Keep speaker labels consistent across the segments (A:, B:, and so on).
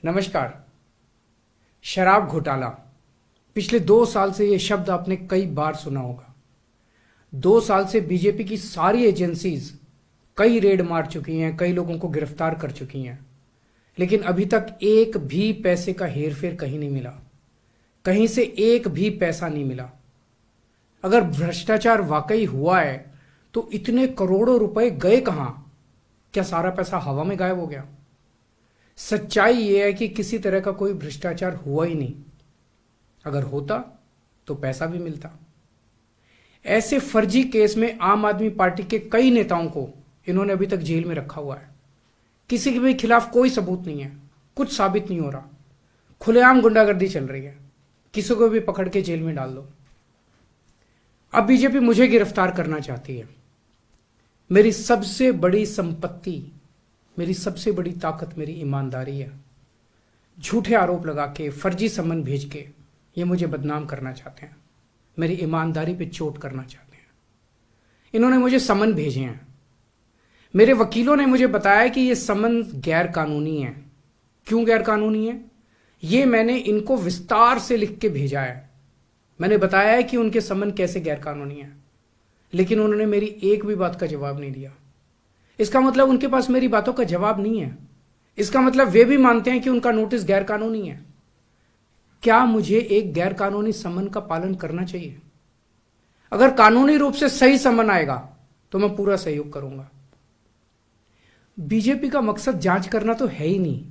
A: नमस्कार। शराब घोटाला, पिछले 2 साल से यह शब्द आपने कई बार सुना होगा। 2 साल से बीजेपी की सारी एजेंसीज कई रेड मार चुकी हैं, कई लोगों को गिरफ्तार कर चुकी हैं, लेकिन अभी तक एक भी पैसे का हेरफेर कहीं नहीं मिला, कहीं से एक भी पैसा नहीं मिला। अगर भ्रष्टाचार वाकई हुआ है तो इतने करोड़ों रुपए गए कहां? क्या सारा पैसा हवा में गायब हो गया? सच्चाई यह है कि किसी तरह का कोई भ्रष्टाचार हुआ ही नहीं। अगर होता तो पैसा भी मिलता। ऐसे फर्जी केस में आम आदमी पार्टी के कई नेताओं को इन्होंने अभी तक जेल में रखा हुआ है। किसी के भी खिलाफ कोई सबूत नहीं है, कुछ साबित नहीं हो रहा, खुलेआम गुंडागर्दी चल रही है, किसी को भी पकड़ के जेल में डाल दो। अब बीजेपी मुझे गिरफ्तार करना चाहती है। मेरी सबसे बड़ी संपत्ति, मेरी सबसे बड़ी ताकत मेरी ईमानदारी है। झूठे आरोप लगा के, फर्जी सम्मन भेज के ये मुझे बदनाम करना चाहते हैं, मेरी ईमानदारी पे चोट करना चाहते हैं। इन्होंने मुझे सम्मन भेजे हैं। मेरे वकीलों ने मुझे बताया कि ये सम्मन गैर कानूनी है। क्यों गैर कानूनी है? ये मैंने इनको विस्तार से लिख के भेजा है। मैंने बताया है कि उनके सम्मन कैसे गैर कानूनी है, लेकिन उन्होंने मेरी एक भी बात का जवाब नहीं दिया। इसका मतलब उनके पास मेरी बातों का जवाब नहीं है। इसका मतलब वे भी मानते हैं कि उनका नोटिस गैर कानूनी है। क्या मुझे एक गैर कानूनी सम्मन का पालन करना चाहिए? अगर कानूनी रूप से सही सम्मन आएगा तो मैं पूरा सहयोग करूंगा। बीजेपी का मकसद जांच करना तो है ही नहीं।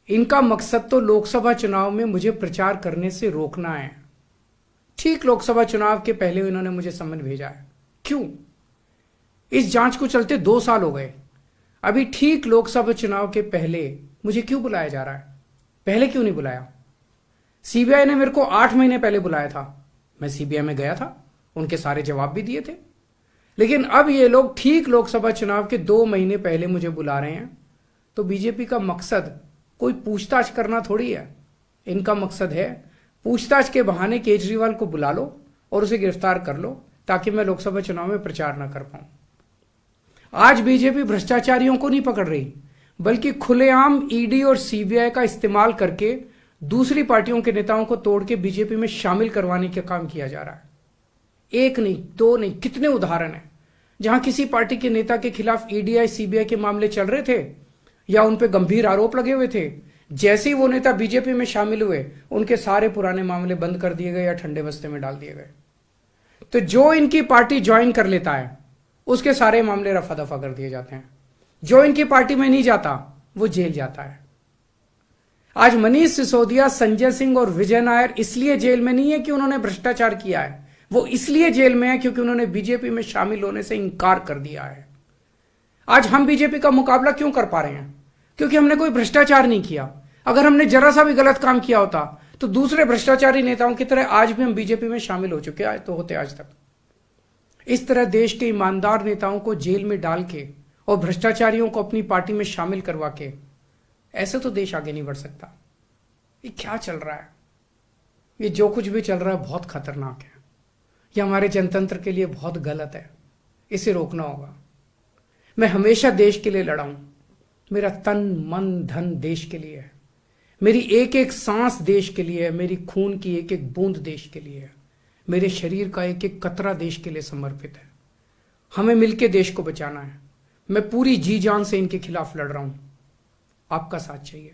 A: इनका मकसद तो लोकसभा चुनाव में मुझे प्रचार करने से रोकना है। ठीक लोकसभा चुनाव के पहले इन्होंने मुझे सम्मन भेजा है। क्यों? इस जांच को चलते 2 साल हो गए। अभी ठीक लोकसभा चुनाव के पहले मुझे क्यों बुलाया जा रहा है? पहले क्यों नहीं बुलाया? सीबीआई ने मेरे को 8 महीने पहले बुलाया था। मैं सीबीआई में गया था, उनके सारे जवाब भी दिए थे। लेकिन अब ये लोग ठीक लोकसभा चुनाव के 2 महीने पहले मुझे बुला रहे हैं। तो बीजेपी का मकसद कोई पूछताछ करना थोड़ी है। इनका मकसद है पूछताछ के बहाने केजरीवाल को बुला लो और उसे गिरफ्तार कर लो, ताकि मैं लोकसभा चुनाव में प्रचार ना कर पाऊं। आज बीजेपी भ्रष्टाचारियों को नहीं पकड़ रही, बल्कि खुलेआम ईडी और सीबीआई का इस्तेमाल करके दूसरी पार्टियों के नेताओं को तोड़ के बीजेपी में शामिल करवाने का काम किया जा रहा है। एक नहीं, 2 नहीं, कितने उदाहरण हैं जहां किसी पार्टी के नेता के खिलाफ ईडी सीबीआई के मामले चल रहे थे या उन पर गंभीर आरोप लगे हुए थे। जैसे ही वो नेता बीजेपी में शामिल हुए, उनके सारे पुराने मामले बंद कर दिए गए या ठंडे बस्ते में डाल दिए गए। तो जो इनकी पार्टी ज्वाइन कर लेता है उसके सारे मामले रफा दफा कर दिए जाते हैं। जो इनकी पार्टी में नहीं जाता वो जेल जाता है। आज मनीष सिसोदिया, संजय सिंह और विजय नायर इसलिए जेल में नहीं है कि उन्होंने भ्रष्टाचार किया है, वो इसलिए जेल में है क्योंकि उन्होंने बीजेपी में शामिल होने से इंकार कर दिया है। आज हम बीजेपी का मुकाबला क्यों कर पा रहे हैं? क्योंकि हमने कोई भ्रष्टाचार नहीं किया। अगर हमने जरा सा भी गलत काम किया होता तो दूसरे भ्रष्टाचारी नेताओं की तरह आज भी हम बीजेपी में शामिल हो चुके तो होते आज तक। इस तरह देश के ईमानदार नेताओं को जेल में डाल के और भ्रष्टाचारियों को अपनी पार्टी में शामिल करवा के ऐसे तो देश आगे नहीं बढ़ सकता। ये क्या चल रहा है? ये जो कुछ भी चल रहा है बहुत खतरनाक है। ये हमारे जनतंत्र के लिए बहुत गलत है। इसे रोकना होगा। मैं हमेशा देश के लिए लड़ा हूं। मेरा तन मन धन देश के लिए है। मेरी एक एक सांस देश के लिए है। मेरी खून की एक एक बूंद देश के लिए है। मेरे शरीर का एक एक कतरा देश के लिए समर्पित है। हमें मिलकर देश को बचाना है। मैं पूरी जी जान से इनके खिलाफ लड़ रहा हूं। आपका साथ चाहिए।